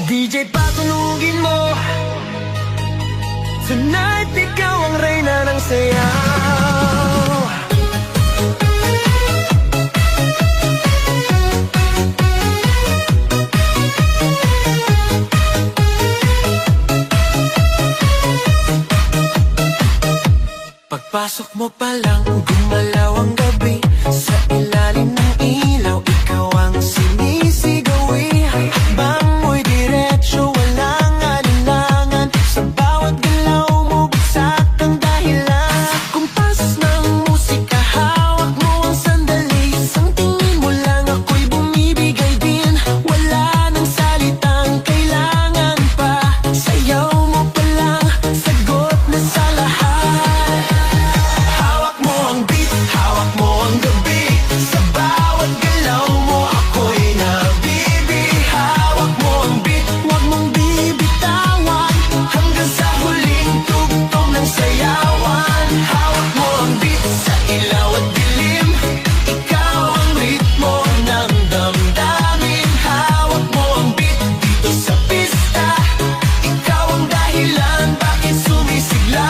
DJ patunugin mo. Tonight ikaw ang reyna ng sayaw. Pagpasok mo pa lang, gumalaw ang gabi. Sa ilalim ng ilaw, ikaw ang sinisigawi. Hakbang mo'y diretso, walang alinlangan. Sa bawat galaw mo, bagsak ang dahilan. Sa kumpas ng musika, hawak mo ang sandali. Isang tingin mo lang, ako'y bumibigay din. Wala nang salitang kailangan pa. Sayaw mo pa lang, sagot na sa lahat. Hawak mo ang beat, hawak mo ang gabi. Sa bawat galaw mo, ako'y nabibi. Hawak mo ang beat, huwag mong bibitawan. Hanggang sa huling tugtog ng sayawan. Hawak mo ang beat, sa ilaw at dilim. Ikaw ang ritmo ng damdamin. Hawak mo ang beat, dito sa pista. Ikaw ang dahilan, bakit sumisigla.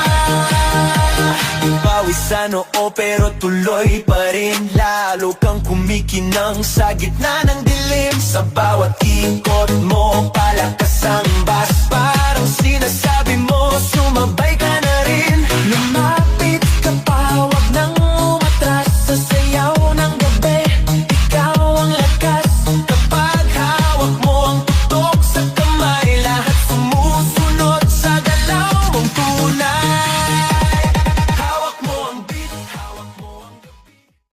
Pawisan oo pero tuloy pa rin. Lalo kang kumikinang sa gitna ng dilim. Sa bawat ikot mo, palakas ang bass. Parang sinasabi mo, sumabay ka na rin. Lumapit ka pa, wag nang